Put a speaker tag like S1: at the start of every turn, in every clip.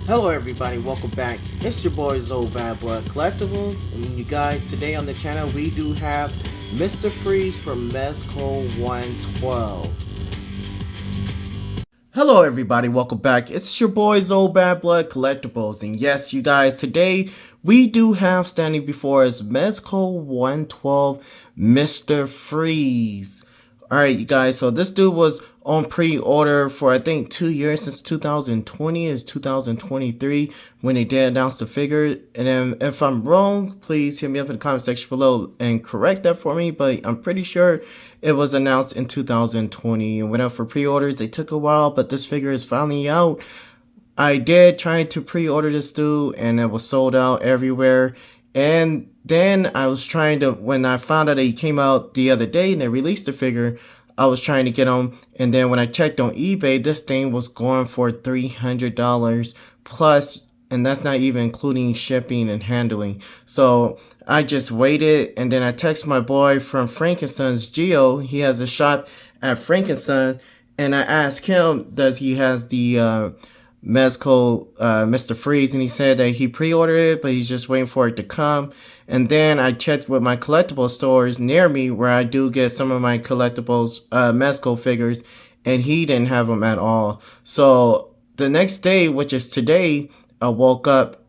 S1: Hello everybody, welcome back. It's your boy Zoe Bad Blood Collectibles, and you guys, today on the channel we do have Mr. Freeze from Mezco 112. Hello everybody, welcome back. It's your boy Zoe Bad Blood Collectibles, and yes, you guys, today we do have standing before us Mezco 112 Mr. Freeze. Alright, you guys, so this dude was on pre-order for I think 2 years, since 2020 is 2023 when they did announce the figure. And then if I'm wrong, please hit me up in the comment section below and correct that for me, but I'm pretty sure it was announced in 2020 and went up for pre-orders. They took a while, but this figure is finally out. I did try to pre-order this dude and it was sold out everywhere. And then I was trying to, when I found out that he came out the other day and they released the figure, I was trying to get him. And then when I checked on eBay, this thing was going for $300 plus, and that's not even including shipping and handling. So I just waited, and then I texted my boy from Frankenson's, Geo. He has a shop at Frankenson, and I asked him, does he has the Mezco Mr. Freeze, and he said that he pre-ordered it, but he's just waiting for it to come. And then I checked with my collectible stores near me where I do get some of my collectibles Mezco figures, and he didn't have them at all. So the next day, which is today, I woke up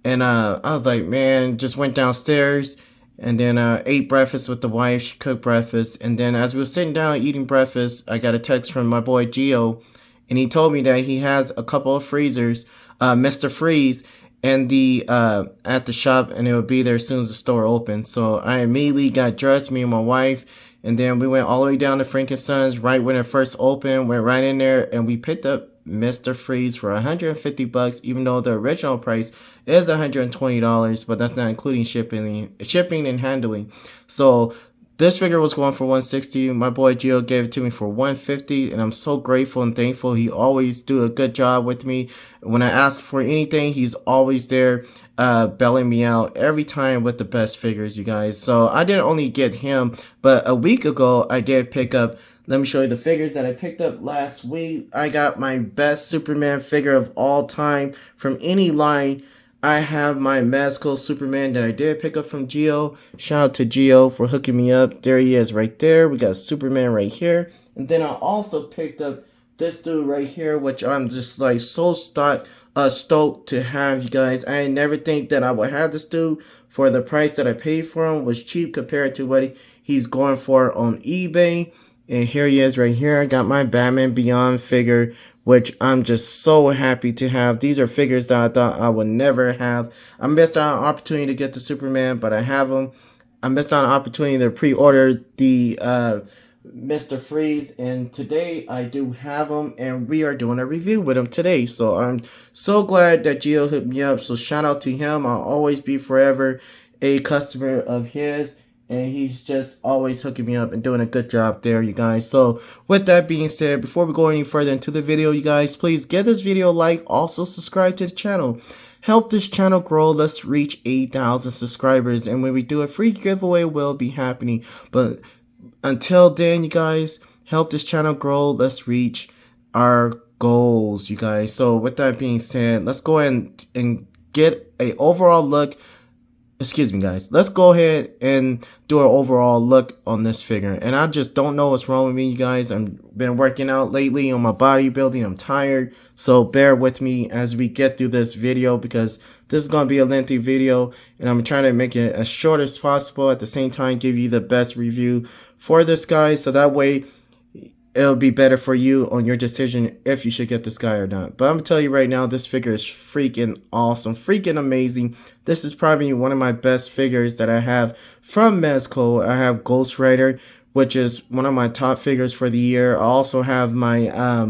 S1: and I was like, man, just went downstairs and then ate breakfast with the wife. She cooked breakfast, and then as we were sitting down eating breakfast, I got a text from my boy Geo, and he told me that he has a couple of freezers, Mr. Freeze, and the at the shop, and it would be there as soon as the store opened. So I immediately got dressed, me and my wife, and then we went all the way down to Frankenson's right when it first opened, went right in there, and we picked up Mr. Freeze for $150, even though the original price is $120, but that's not including shipping and handling. So this figure was going for $160. My boy Gio gave it to me for $150, and I'm so grateful and thankful. He always do a good job with me. When I ask for anything, he's always there, bailing me out every time with the best figures, you guys. So I didn't only get him, but a week ago I did pick up. Let me show you the figures that I picked up last week. I got my best Superman figure of all time from any line. I have my Mezco Superman that I did pick up from Geo. Shout out to Geo for hooking me up. There he is right there. We got Superman right here. And then I also picked up this dude right here, which I'm just like so stoked to have, you guys. I never think that I would have this dude. For the price that I paid for him was cheap compared to what he's going for on eBay. And here he is right here. I got my Batman Beyond figure, which I'm just so happy to have. These are figures that I thought I would never have. I missed out on an opportunity to get the Superman, but I have them. I missed out on an opportunity to pre-order the Mr. Freeze, and today I do have them, and we are doing a review with him today. So I'm so glad that Gio hit me up. So shout out to him. I'll always be forever a customer of his. And he's just always hooking me up and doing a good job there, you guys. So with that being said, before we go any further into the video, you guys, please give this video a like. Also subscribe to the channel. Help this channel grow. Let's reach 8,000 subscribers. And when we do a free giveaway, will be happening. But until then, you guys, help this channel grow. Let's reach our goals, you guys. So with that being said, let's go ahead and get a overall look. Excuse me, guys. Let's go ahead and do an overall look on this figure. And I just don't know what's wrong with me, you guys. I've been working out lately on my bodybuilding. I'm tired. So bear with me as we get through this video, because this is going to be a lengthy video. And I'm trying to make it as short as possible. At the same time, give you the best review for this guy. So that way, it'll be better for you on your decision if you should get this guy or not. But I'm going to tell you right now, this figure is freaking awesome. Freaking amazing. This is probably one of my best figures that I have from Mezco. I have Ghost Rider, which is one of my top figures for the year. I also have my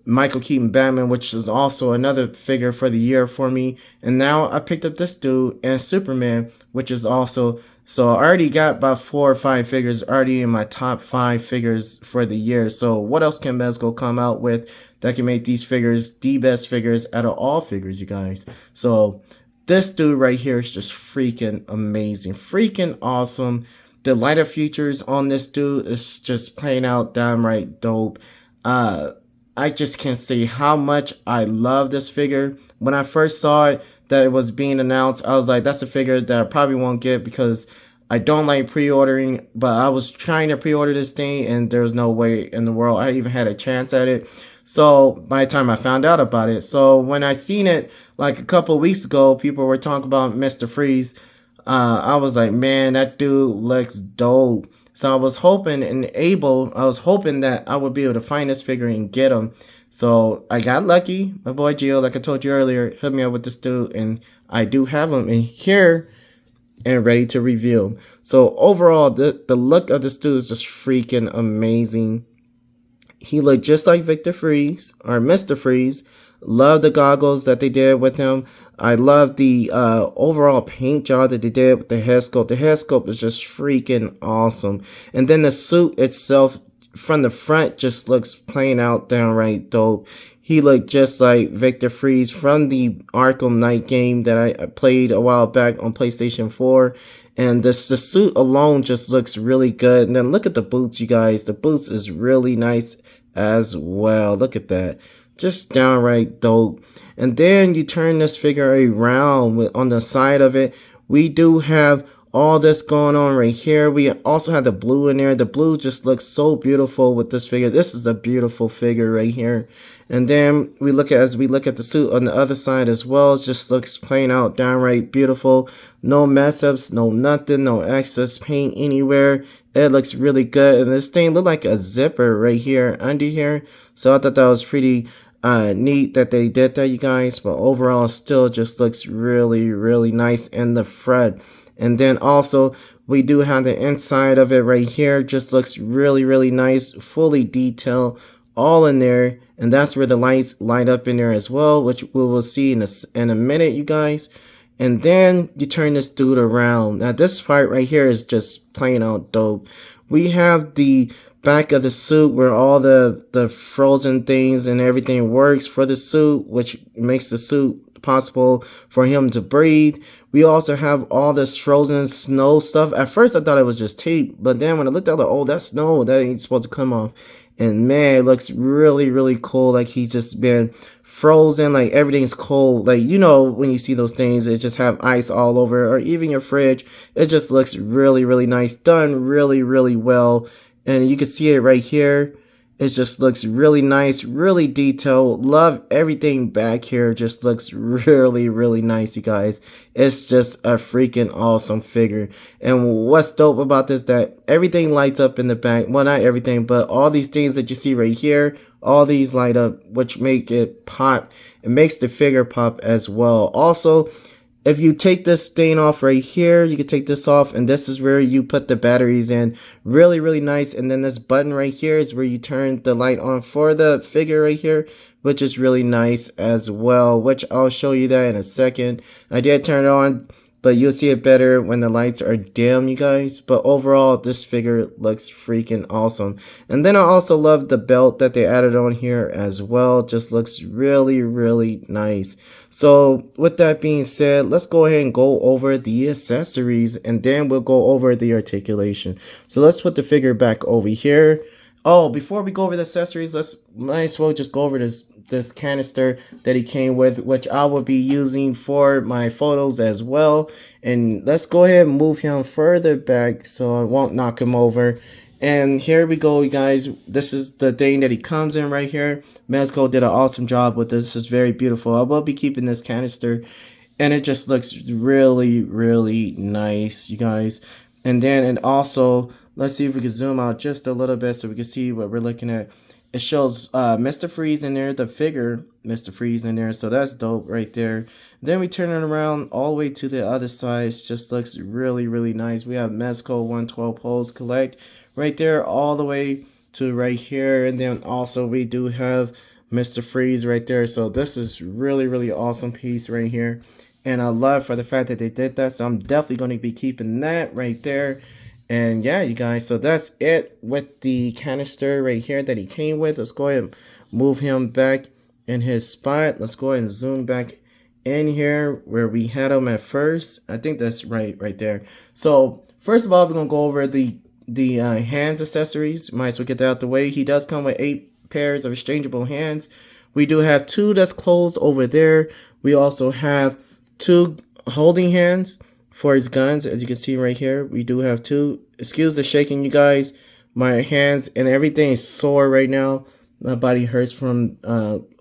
S1: Michael Keaton Batman, which is also another figure for the year for me. And now I picked up this dude and Superman, which is also... So I already got about 4 or 5 figures already in my top 5 figures for the year. So what else can Mezco come out with that can make these figures the best figures out of all figures, you guys? So this dude right here is just freaking amazing. Freaking awesome. The lighter features on this dude is just playing out downright dope. I just can't say how much I love this figure. When I first saw it, that it was being announced, I was like, that's a figure that I probably won't get because I don't like pre-ordering, but I was trying to pre-order this thing and there's no way in the world I even had a chance at it. So by the time I found out about it, so when I seen it like a couple of weeks ago, people were talking about Mr. Freeze. I was like, man, that dude looks dope. So I was hoping that I would be able to find this figure and get him. So I got lucky. My boy Gio, like I told you earlier, hooked me up with this dude, and I do have him in here and ready to review. So overall, the look of this dude is just freaking amazing. He looked just like Victor Freeze or Mr. Freeze. Love the goggles that they did with him. I love the overall paint job that they did with the head sculpt. The head sculpt is just freaking awesome. And then the suit itself from the front just looks plain out downright dope. He looked just like Victor Freeze from the Arkham Knight game that I played a while back on PlayStation 4. And the suit alone just looks really good. And then look at the boots, you guys. The boots is really nice as well. Look at that. Just downright dope. And then you turn this figure around on the side of it. We do have all this going on right here. We also have the blue in there. The blue just looks so beautiful with this figure. This is a beautiful figure right here. And then as we look at the suit on the other side as well, it just looks plain out downright beautiful. No mess ups, no nothing, no excess paint anywhere. It looks really good. And this thing looked like a zipper right here under here. So I thought that was pretty neat that they did that, you guys. But overall, still just looks really, really nice in the front. And then also we do have the inside of it right here. Just looks really, really nice, fully detailed, all in there. And that's where the lights light up in there as well, which we will see in a minute, you guys. And then you turn this dude around. Now this part right here is just plain out dope. We have the back of the suit where all the frozen things and everything works for the suit, which makes the suit possible for him to breathe. We also have all this frozen snow stuff. At first I thought it was just tape, but then when I looked at it, oh, that's snow, that ain't supposed to come off. And man, it looks really, really cool. Like he's just been frozen, like everything's cold. Like, you know, when you see those things, it just have ice all over, or even your fridge. It just looks really, really nice. Done really, really well. And you can see it right here. It just looks really nice, really detailed. Love everything back here. Just looks really, really nice, you guys. It's just a freaking awesome figure. And what's dope about this, that everything lights up in the back. Well, not everything, but all these things that you see right here, all these light up, which make it pop. It makes the figure pop as well. Also, if you take this thing off right here, you can take this off, and this is where you put the batteries in. Really, really nice. And then this button right here is where you turn the light on for the figure right here, which is really nice as well, which I'll show you that in a second. I did turn it on, but you'll see it better when the lights are dim, you guys. But overall, this figure looks freaking awesome. And then I also love the belt that they added on here as well. Just looks really, really nice. So with that being said, let's go ahead and go over the accessories, and then we'll go over the articulation. So let's put the figure back over here. Oh, before we go over the accessories, might as well just go over this canister that he came with, which I will be using for my photos as well. And let's go ahead and move him further back so I won't knock him over. And here we go, you guys. This is the thing that he comes in right here. Mezco did an awesome job with this. It's very beautiful. I will be keeping this canister, and it just looks really, really nice, you guys. And then, and also, let's see if we can zoom out just a little bit so we can see what we're looking at. It shows Mr. Freeze in there, the figure Mr. Freeze in there, so that's dope right there. Then we turn it around all the way to the other side. It just looks really, really nice. We have Mezco 112 Pose Collect right there all the way to right here. And then also we do have Mr. Freeze right there. So this is really, really awesome piece right here. And I love for the fact that they did that. So I'm definitely going to be keeping that right there. And yeah, you guys, so that's it with the canister right here that he came with. Let's go ahead and move him back in his spot. Let's go ahead and zoom back in here where we had him at first. I think that's right there. So first of all, we're going to go over the hands accessories. Might as well get that out the way. He does come with 8 pairs of exchangeable hands. We do have 2 that's closed over there. We also have 2 holding hands for his guns. As you can see right here, we do have 2. Excuse the shaking, you guys. My hands and everything is sore right now. My body hurts from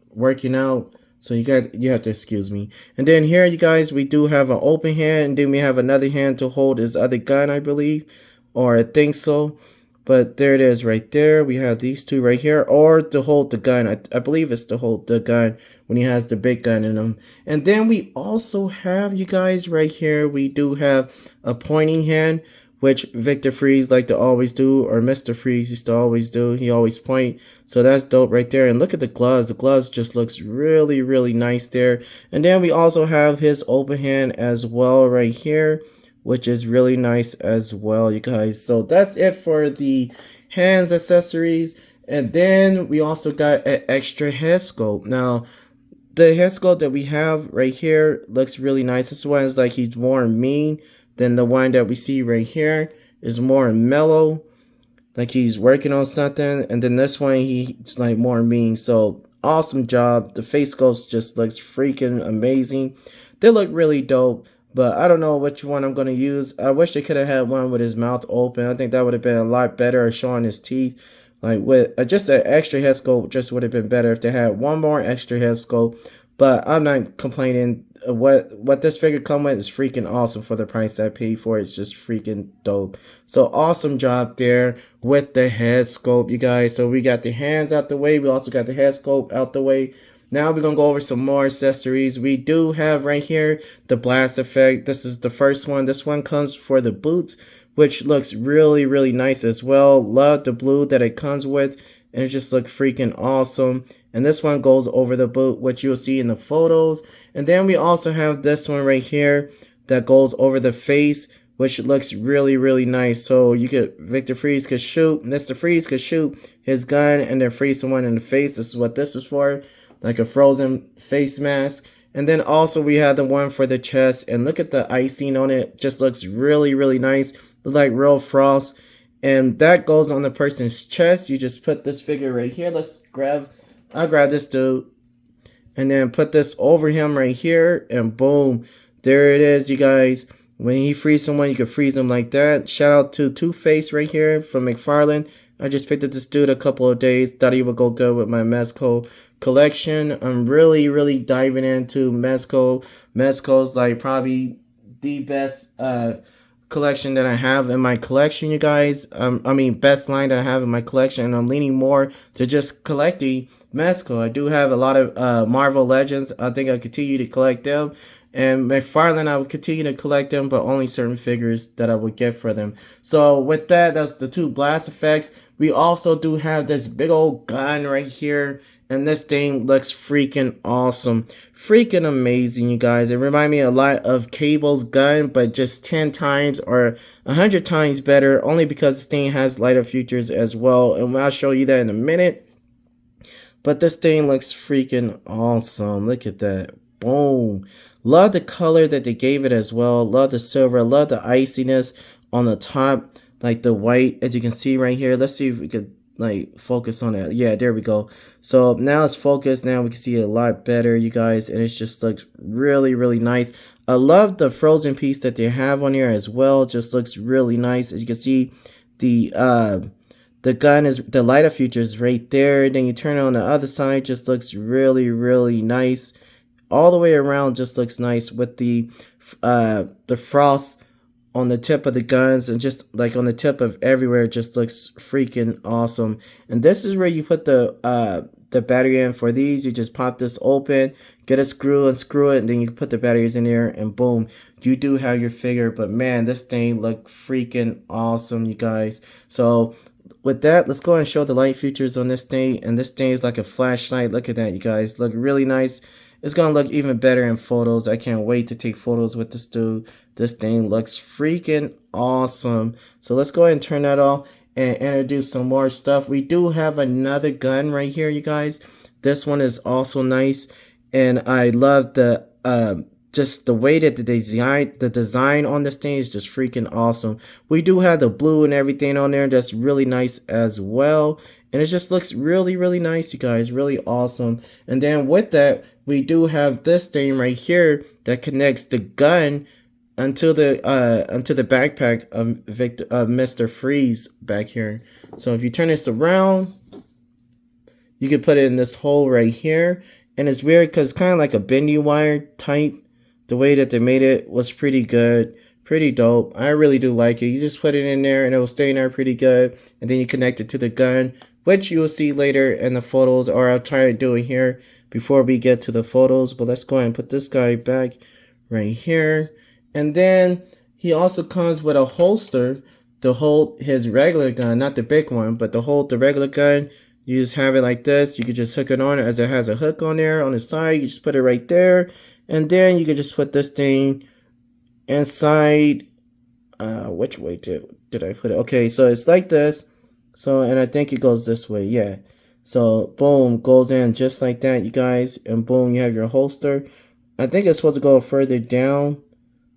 S1: working out. So you have to excuse me. And then here, you guys, we do have an open hand, and then we have another hand to hold his other gun, I believe, or I think so. But there it is right there. We have these 2 right here, or to hold the gun. I believe it's to hold the gun when he has the big gun in him. And then we also have, you guys, right here, we do have a pointing hand, which Victor Freeze like to always do, or Mr. Freeze used to always do. He always point. So that's dope right there. And look at the gloves. The gloves just looks really, really nice there. And then we also have his open hand as well right here, which is really nice as well, you guys. So that's it for the hands accessories. And then we also got an extra head sculpt. Now, the head sculpt that we have right here looks really nice. This one is like he's more mean. Then the one that we see right here is more mellow, like he's working on something. And then this one, he's like more mean. So awesome job. The face sculpt just looks freaking amazing. They look really dope, but I don't know which one I'm going to use. I wish they could have had one with his mouth open. I think that would have been a lot better, showing his teeth. Like with just an extra head sculpt just would have been better if they had one more extra head sculpt. But I'm not complaining. What this figure come with is freaking awesome for the price I paid for it. It's just freaking dope. So awesome job there with the head sculpt, you guys. So we got the hands out the way. We also got the head sculpt out the way. Now we're going to go over some more accessories. We do have right here the blast effect. This is the first one. This one comes for the boots, which looks really, really nice as well. Love the blue that it comes with, and it just looks freaking awesome. And this one goes over the boot, which you'll see in the photos. And then we also have this one right here that goes over the face, which looks really, really nice. So you could, Victor Freeze could shoot, Mr. Freeze could shoot his gun and then freeze someone in the face. This is what this is for, like a frozen face mask. And then also we have the one for the chest, and look at the icing on it. Just looks really, really nice. Looks like real frost. And that goes on the person's chest. You just put this figure right here. I'll grab this dude and then put this over him right here, and boom, there it is, you guys. When he frees someone, you can freeze him like that. Shout out to Two-Face right here from McFarlane. I just picked up this dude a couple of days. Thought he would go good with my Mezco collection. I'm really, really diving into Mezco. Mezco's like probably the best collection that I have in my collection, you guys. Best line that I have in my collection, and I'm leaning more to just collecting Mezco. I do have a lot of Marvel Legends. I think I'll continue to collect them. And McFarlane, I would continue to collect them, but only certain figures that I would get for them. So with that, that's the 2 blast effects. We also do have this big old gun right here. And this thing looks freaking awesome. Freaking amazing, you guys. It reminds me a lot of Cable's gun, but just 10 times or 100 times better. Only because this thing has lighter features as well. And I'll show you that in a minute. But this thing looks freaking awesome. Look at that. Boom. Love the color that they gave it as well. Love the silver. Love the iciness on the top. Like the white, as you can see right here. Let's see if we could like focus on that. Yeah, there we go. So now it's focused. Now we can see it a lot better, you guys. And it just looks really, really nice. I love the frozen piece that they have on here as well. Just looks really nice. As you can see, the gun is, the lighter features right there. Then you turn it on the other side, just looks really, really nice. All the way around just looks nice with the frost on the tip of the guns, and just like on the tip of everywhere. It just looks freaking awesome. And this is where you put the battery in for these. You just pop this open, get a screw and screw it, and then you put the batteries in there, and boom, you do have your figure. But man, this thing look freaking awesome, you guys. So with that, let's go ahead and show the light features on this thing. And this thing is like a flashlight. Look at that, you guys. Look really nice. It's gonna look even better in photos. I can't wait to take photos with this dude. This thing looks freaking awesome. So let's go ahead and turn that off and introduce some more stuff. We do have another gun right here, you guys. This one is also nice, and I love the just the way that the design on this thing is just freaking awesome. We do have the blue and everything on there that's really nice as well, and it just looks really really nice, you guys, really awesome. And then with that, we do have this thing right here that connects the gun onto the backpack of Mr. Freeze back here. So if you turn this around, you can put it in this hole right here. And it's weird because it's kind of like a bendy wire type. The way that they made it was pretty good, pretty dope. I really do like it. You just put it in there and it will stay in there pretty good. And then you connect it to the gun, which you will see later in the photos, or I'll try to do it here before we get to the photos. But let's go ahead and put this guy back right here. And then he also comes with a holster to hold his regular gun, not the big one, but to hold the regular gun. You just have it like this. You could just hook it on, as it has a hook on there on the side. You just put it right there. And then you could just put this thing inside. Which way did I put it? Okay, so it's like this. So, and I think it goes this way. Yeah. So, boom, goes in just like that, you guys. And boom, you have your holster. I think it's supposed to go further down,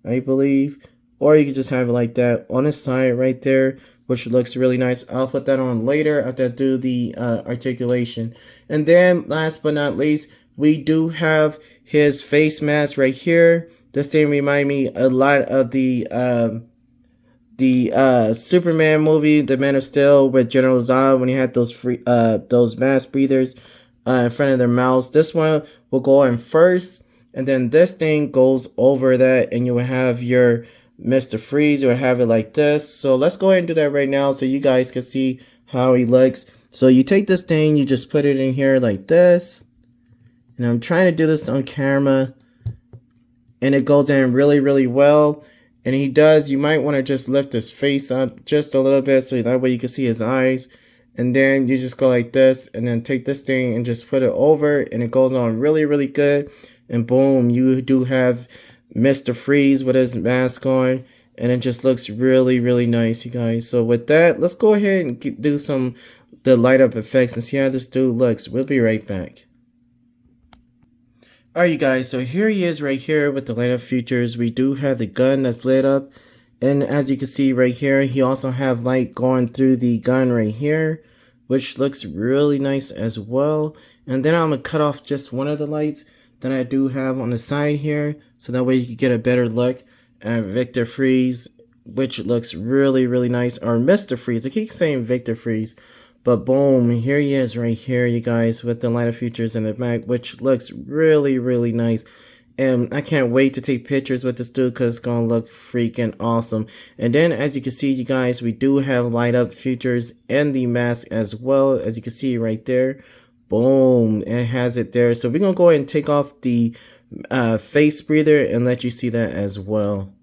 S1: I believe. Or you could just have it like that on the side right there, which looks really nice. I'll put that on later after I do the articulation. And then last but not least, we do have his face mask right here. This thing remind me a lot of the Superman movie, The Man of Steel, with General Zod, when he had those mask breathers in front of their mouths. This one will go in first, and then this thing goes over that, and you will have your Mr. Freeze, or have it like this. So let's go ahead and do that right now so you guys can see how he looks. So you take this thing, you just put it in here like this, and I'm trying to do this on camera, and it goes in really really well. And he does, you might want to just lift his face up just a little bit so that way you can see his eyes. And then you just go like this, and then take this thing and just put it over, and it goes on really really good. And boom, you do have Mr. Freeze with his mask on, and it just looks really really nice, you guys. So with that, let's go ahead and do the light up effects and see how this dude looks. We'll be right back. Alright, you guys, so here he is right here with the light up features. We do have the gun that's lit up, and as you can see right here, he also have light going through the gun right here, which looks really nice as well. And then I'm gonna cut off just one of the lights that I do have on the side here, so that way you can get a better look at Victor Freeze, which looks really really nice, or Mr. Freeze. I keep saying Victor Freeze, but boom, here he is right here, you guys, with the lighter features in the back, which looks really really nice. And I can't wait to take pictures with this dude because it's gonna look freaking awesome. And then as you can see, you guys, we do have light up features in the mask as well, as you can see right there. Boom, it has it there. So we're gonna go ahead and take off the face breather and let you see that as well.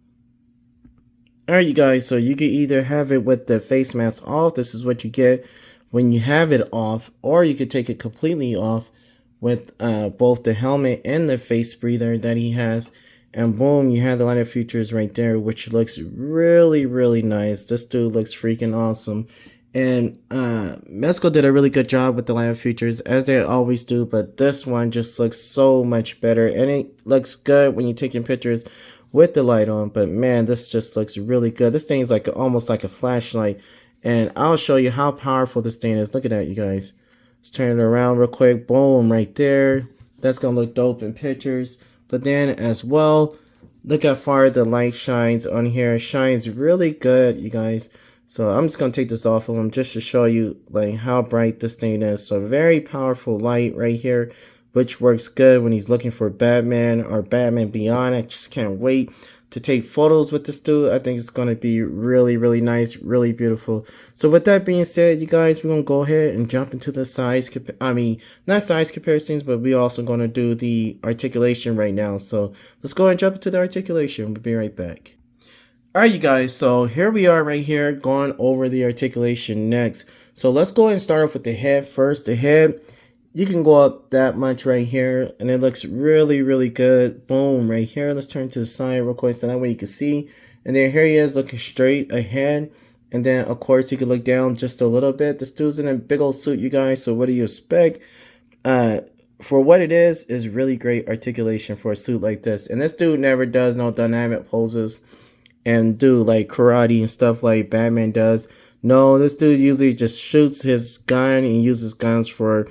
S1: Alright, you guys, so you can either have it with the face mask off. This is what you get when you have it off, or you could take it completely off with both the helmet and the face breather that he has. And boom, you have the lighter features right there, which looks really really nice. This dude looks freaking awesome. And Mezco did a really good job with the lighter features, as they always do, but this one just looks so much better, and it looks good when you're taking pictures with the light on. But man, this just looks really good. This thing is like almost like a flashlight, and I'll show you how powerful this thing is. Look at that, you guys. Let's turn it around real quick. Boom, right there. That's gonna look dope in pictures. But then as well, look how far the light shines on here. It shines really good, you guys. So I'm just gonna take this off of him just to show you like how bright this thing is. So very powerful light right here, which works good when he's looking for Batman or Batman Beyond. I just can't wait to take photos with this dude. I think it's going to be really really nice, really beautiful. So with that being said, you guys, we're going to go ahead and jump into the not size comparisons, but we're also going to do the articulation right now. So let's go ahead and jump into the articulation. We'll be right back. Alright, you guys, so here we are right here going over the articulation next. So let's go ahead and start off with the head first. The head, you can go up that much right here, and it looks really really good. Boom, right here. Let's turn to the side real quick so that way you can see. And then here he is looking straight ahead, and then of course you can look down just a little bit. This dude's in a big old suit, you guys, so what do you expect? for what it is really great articulation for a suit like this. And this dude never does no dynamic poses and do like karate and stuff like Batman does. No, this dude usually just shoots his gun and uses guns for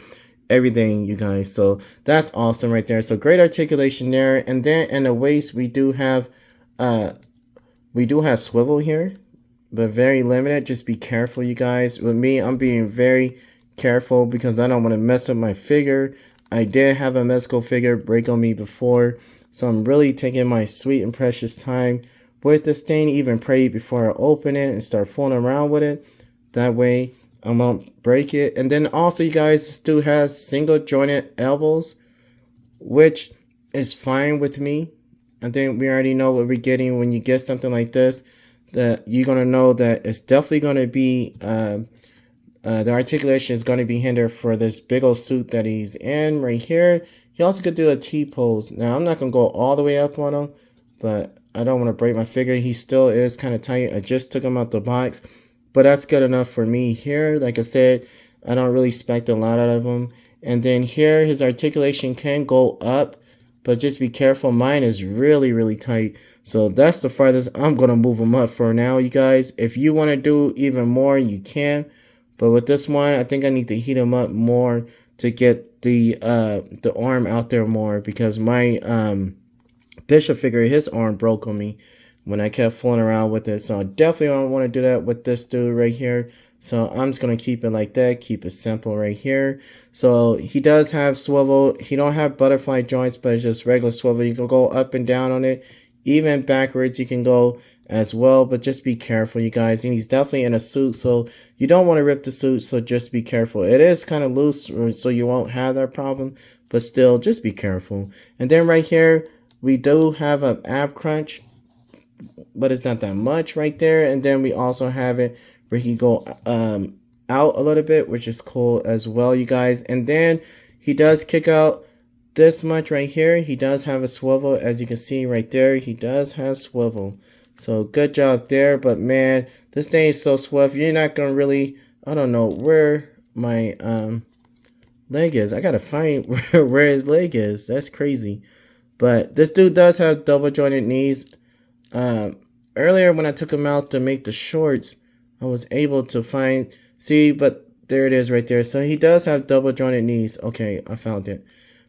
S1: everything, you guys. So that's awesome right there. So great articulation there. And then in the waist we do have swivel here, but very limited. Just be careful, you guys. With me, I'm being very careful because I don't want to mess up my figure. I did have a Mezco figure break on me before, so I'm really taking my sweet and precious time with this thing. Even pray before I open it and start fooling around with it. That way I won't break it. And then also, you guys, this dude has single jointed elbows, which is fine with me. I think we already know what we're getting when you get something like this. That you're gonna know that it's definitely gonna be the articulation is going to be hindered for this big old suit that he's in right here. He also could do a T-pose. Now, I'm not going to go all the way up on him, but I don't want to break my figure. He still is kind of tight. I just took him out the box, but that's good enough for me here. Like I said, I don't really expect a lot out of him. And then here, his articulation can go up, but just be careful. Mine is really, really tight. So that's the farthest I'm going to move him up for now, you guys. If you want to do even more, you can. But with this one, I think I need to heat him up more to get the arm out there more, because my Bishop figure, his arm broke on me when I kept fooling around with it. So I definitely don't want to do that with this dude right here. So I'm just going to keep it like that, keep it simple right here. So he does have swivel. He don't have butterfly joints, but it's just regular swivel. You can go up and down on it. Even backwards you can go as well, but just be careful, you guys. And he's definitely in a suit, so you don't want to rip the suit, so just be careful. It is kind of loose, so you won't have that problem, but still, just be careful. And then right here, we do have an ab crunch, but it's not that much right there. And then we also have it where he go out a little bit, which is cool as well, you guys. And then he does kick out this much right here. He does have a swivel, as you can see right there. He does have swivel. So good job there. But man, this thing is so swift. You're not gonna really, I don't know where my leg is. I gotta find where his leg is. That's crazy. But this dude does have double jointed knees. Earlier when I took him out to make the shorts, I was able to find, see, but there it is right there. So he does have double jointed knees. Okay, I found it.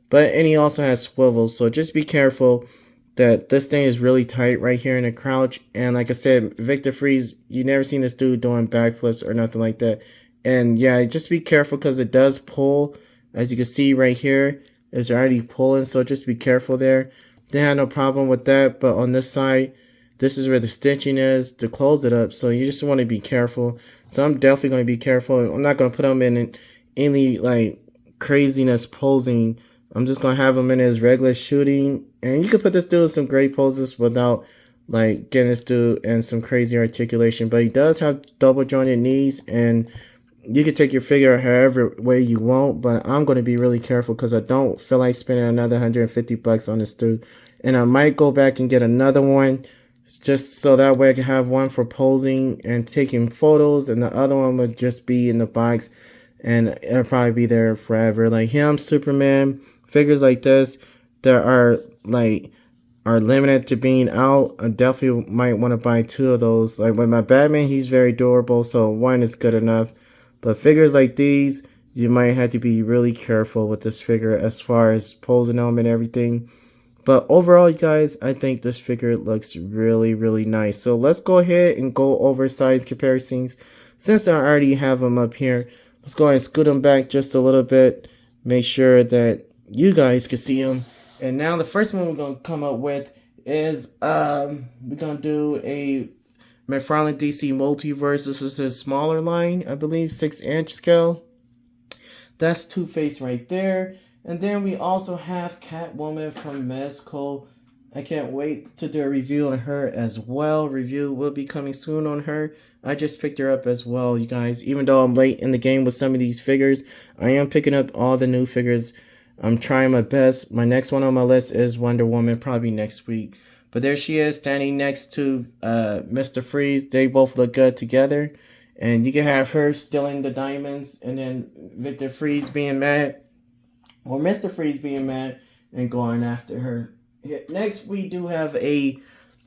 S1: But, and he also has swivels, so just be careful that this thing is really tight right here in the crouch. And like I said, Victor Freeze, you never seen this dude doing backflips or nothing like that. And yeah, just be careful because it does pull. As you can see right here, it's already pulling, so just be careful there. They had no problem with that, but on this side, this is where the stitching is to close it up, so you just want to be careful. So I'm definitely going to be careful. I'm not going to put him in any like craziness posing. I'm just going to have him in his regular shooting. And you can put this dude in some great poses without like getting this dude in some crazy articulation. But he does have double jointed knees, and you can take your figure however way you want. But I'm going to be really careful because I don't feel like spending another $150 on this dude. And I might go back and get another one, just so that way I can have one for posing and taking photos, and the other one would just be in the box, and it'll probably be there forever. Like him, Superman, figures like this that are limited to being out, I definitely might want to buy 2 of those. Like with my Batman, he's very durable, so 1 is good enough. But figures like these, you might have to be really careful with this figure as far as posing them and everything. But overall, you guys, I think this figure looks really, really nice. So let's go ahead and go over size comparisons. Since I already have them up here, let's go ahead and scoot them back just a little bit. Make sure that you guys can see them. And now the first one we're going to come up with is, we're going to do a McFarlane DC Multiverse. This is his smaller line, I believe, 6-inch scale. That's Two-Face right there. And then we also have Catwoman from Mezco. I can't wait to do a review on her as well. Review will be coming soon on her. I just picked her up as well, you guys. Even though I'm late in the game with some of these figures, I am picking up all the new figures. I'm trying my best. My next one on my list is Wonder Woman, probably next week. But there she is, standing next to Mr. Freeze. They both look good together. And you can have her stealing the diamonds, and then Victor Freeze being mad or Mr. Freeze being mad and going after her. Next, we do have a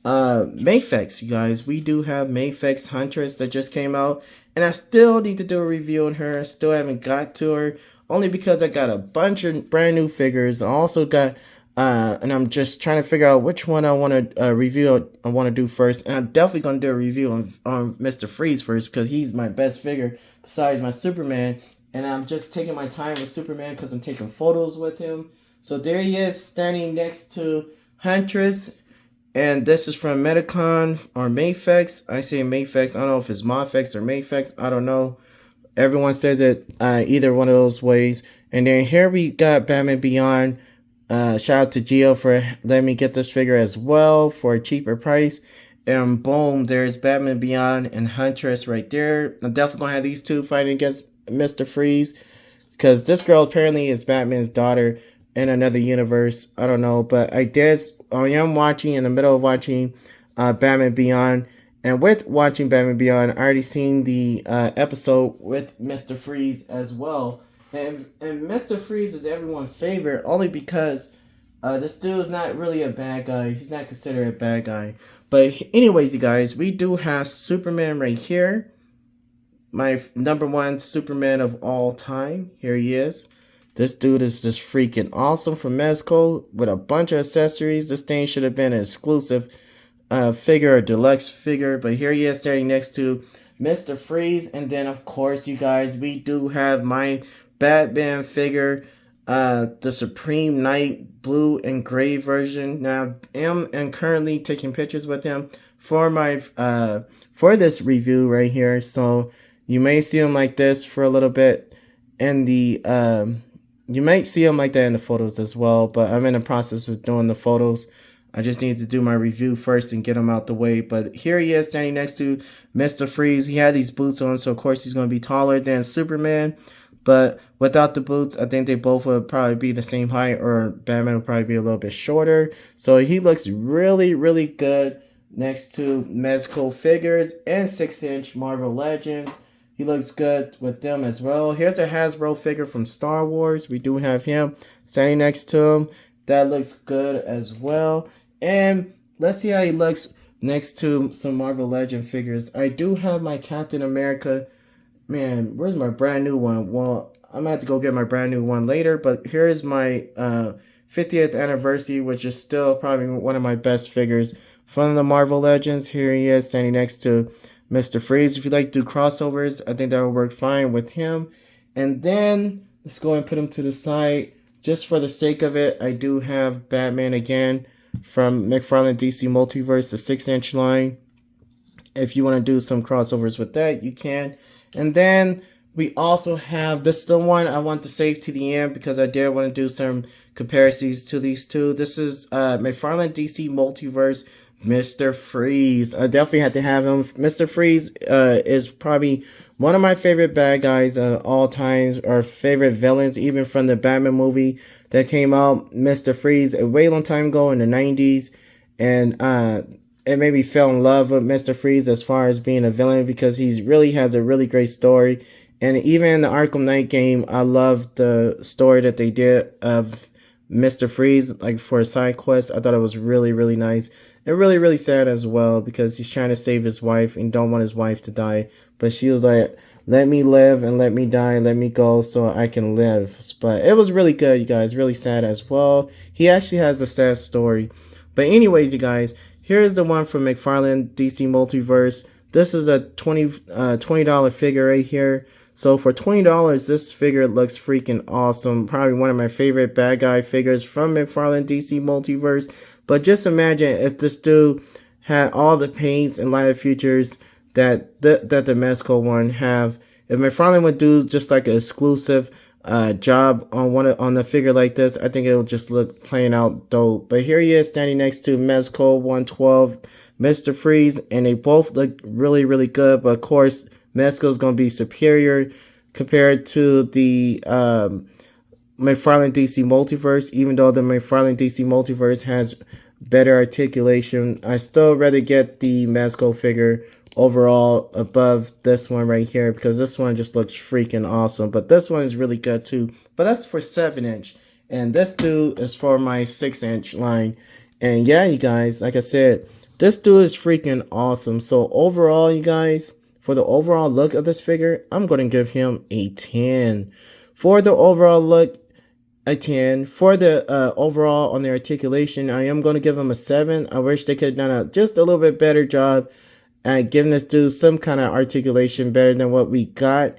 S1: Mayfex, you guys. We do have Mayfex Huntress that just came out, and I still need to do a review on her. I still haven't got to her, only because I got a bunch of brand new figures. I also got and I'm just trying to figure out which one I want to review. I want to do first, and I'm definitely going to do a review on Mr. Freeze first because he's my best figure besides my Superman. And I'm just taking my time with Superman because I'm taking photos with him. So there he is standing next to Huntress. And this is from Metacon or Mayfex. I say Mayfex. I don't know if it's Mafex or Mayfex. I don't know. Everyone says it either one of those ways. And then here we got Batman Beyond. Shout out to Gio for letting me get this figure as well for a cheaper price. And boom, there's Batman Beyond and Huntress right there. I'm definitely going to have these two fighting against Mr. Freeze, because this girl apparently is Batman's daughter in another universe. I don't know, but I am watching, in the middle of watching Batman Beyond, and with watching Batman Beyond, I already seen the episode with Mr. Freeze as well, and Mr. Freeze is everyone's favorite only because this dude is not really a bad guy. He's not considered a bad guy. But anyways, you guys, we do have Superman right here. My #1 Superman of all time. Here he is. This dude is just freaking awesome from Mezco with a bunch of accessories. This thing should have been an exclusive figure, or deluxe figure. But here he is standing next to Mr. Freeze. And then, of course, you guys, we do have my Batman figure, the Supreme Knight blue and gray version. Now, I am currently taking pictures with him for my for this review right here. So you may see him like this for a little bit, and you might see him like that in the photos as well. But I'm in the process of doing the photos. I just need to do my review first and get him out the way. But here he is standing next to Mr. Freeze. He had these boots on, so of course he's going to be taller than Superman. But without the boots, I think they both would probably be the same height, or Batman would probably be a little bit shorter. So he looks really, really good next to Mezco figures and 6-inch Marvel Legends. He looks good with them as well. Here's a Hasbro figure from Star Wars. We do have him standing next to him. That looks good as well. And let's see how he looks next to some Marvel Legend figures. I do have my Captain America. Man, where's my brand new one? Well, I'm going to have to go get my brand new one later. But here is my 50th anniversary, which is still probably one of my best figures from the Marvel Legends. Here he is standing next to Mr. Freeze. If you like to do crossovers, I think that will work fine with him. And then let's go and put him to the side. Just for the sake of it, I do have Batman again from McFarlane DC Multiverse, the 6-inch line. If you want to do some crossovers with that, you can. And then we also have, this is the one I want to save to the end because I did want to do some comparisons to these two. This is McFarlane DC Multiverse Mr. Freeze. I definitely had to have him. Mr. Freeze is probably one of my favorite bad guys all times, or favorite villains, even from the Batman movie that came out. Mr. Freeze a way long time ago in the 90s, and it made me fell in love with Mr. Freeze as far as being a villain, because he really has a really great story. And even in the Arkham Knight game, I love the story that they did of Mr. Freeze, like for a side quest. I thought it was really, really nice. And really, really sad as well, because he's trying to save his wife and don't want his wife to die. But she was like, let me live and let me die, let me go so I can live. But it was really good, you guys. Really sad as well. He actually has a sad story. But anyways, you guys, here's the one from McFarlane DC Multiverse. This is a $20 figure right here. So for $20, this figure looks freaking awesome. Probably one of my favorite bad guy figures from McFarlane DC Multiverse. But just imagine if this dude had all the paints and lighter features that the Mezco one have. If McFarlane would do just like an exclusive job on the figure like this, I think it'll just look plain out dope. But here he is standing next to Mezco 112, Mr. Freeze, and they both look really, really good. But of course, Mezco is going to be superior compared to the McFarlane DC Multiverse. Even though the McFarlane DC Multiverse has better articulation, I still rather get the Mezco figure overall above this one right here, because this one just looks freaking awesome. But this one is really good too. But that's for 7-inch. And this dude is for my 6-inch line. And yeah, you guys, like I said, this dude is freaking awesome. So overall, you guys, for the overall look of this figure, I'm going to give him a 10. For the overall look, a 10. For the overall on the articulation, I am going to give him a 7. I wish they could have done just a little bit better job at giving this dude some kind of articulation better than what we got.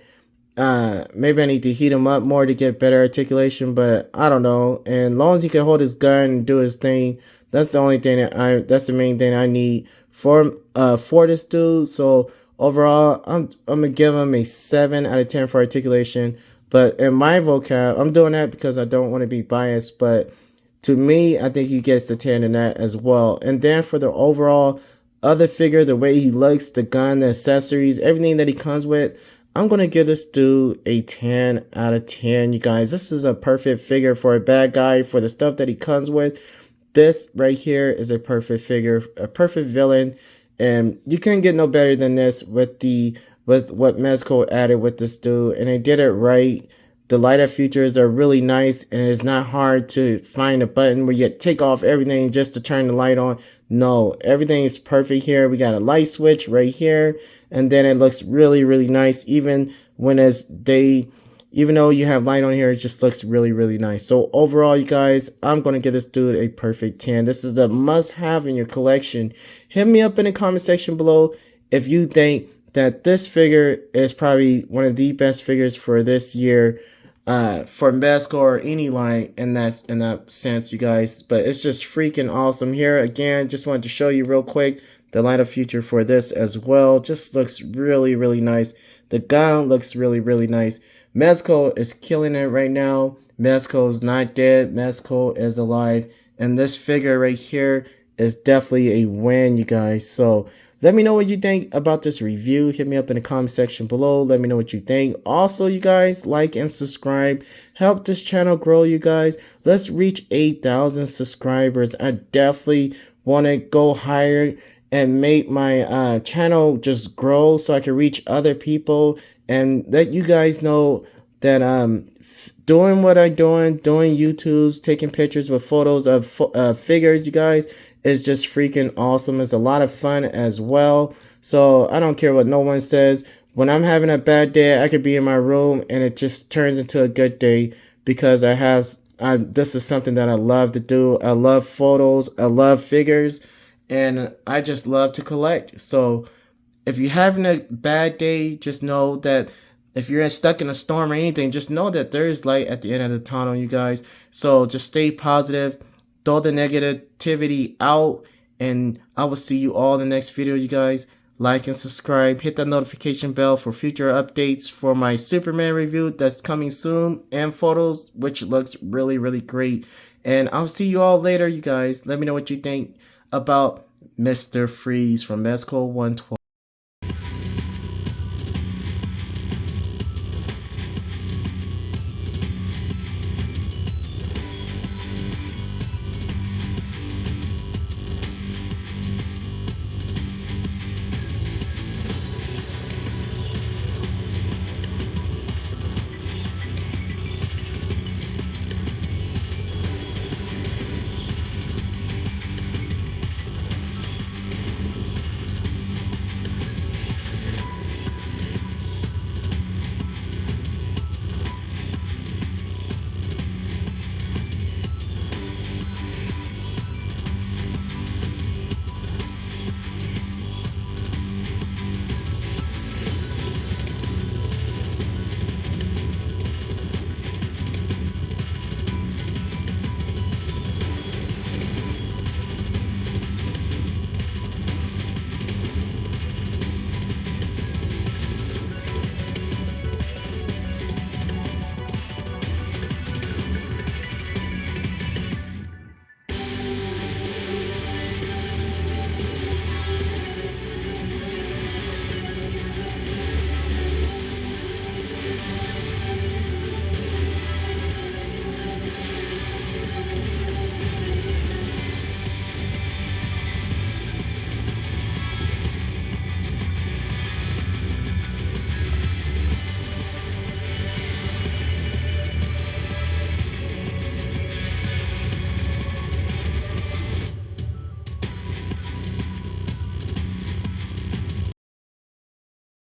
S1: Maybe I need to heat him up more to get better articulation, but I don't know. And as long as he can hold his gun and do his thing, that's the only thing that's the main thing I need for this dude. So overall, I'm gonna give him a 7 out of 10 for articulation. But in my vocab, I'm doing that because I don't want to be biased, but to me, I think he gets the 10 in that as well. And then for the overall other figure, the way he looks, the gun, the accessories, everything that he comes with, I'm going to give this dude a 10 out of 10, you guys. This is a perfect figure for a bad guy, for the stuff that he comes with. This right here is a perfect figure, a perfect villain. And you couldn't get no better than this with what Mezco added with this dude. And they did it right. The light up features are really nice, and it's not hard to find a button where you take off everything just to turn the light on. No, everything is perfect here. We got a light switch right here, and then it looks really, really nice. Even though you have light on here, it just looks really, really nice. So overall, you guys, I'm going to give this dude a perfect 10. This is a must-have in your collection. Hit me up in the comment section below if you think that this figure is probably one of the best figures for this year. For Mezco or any line in that sense, you guys. But it's just freaking awesome. Here again, just wanted to show you real quick the light up feature for this as well. Just looks really, really nice. The gun looks really, really nice. Mezco is killing it right now. Mezco is not dead. Mezco is alive, and this figure right here is definitely a win, you guys. So let me know what you think about this review. Hit me up in the comment section below. Let me know what you think. Also, you guys, like and subscribe. Help this channel grow, you guys. Let's reach 8,000 subscribers. I definitely want to go higher and make my channel just grow so I can reach other people and let you guys know that doing what I'm doing YouTubes, taking pictures with photos of figures, you guys, is just freaking awesome. It's a lot of fun as well. So I don't care what no one says. When I'm having a bad day, I could be in my room and it just turns into a good day because this is something that I love to do. I love photos. I love figures. And I just love to collect. So if you're having a bad day, just know that if you're stuck in a storm or anything, just know that there is light at the end of the tunnel, you guys. So just stay positive. Throw the negativity out, and I will see you all in the next video, you guys. Like and subscribe. Hit that notification bell for future updates for my Superman review that's coming soon, and photos, which looks really, really great. And I'll see you all later, you guys. Let me know what you think about Mr. Freeze from Mezco 112.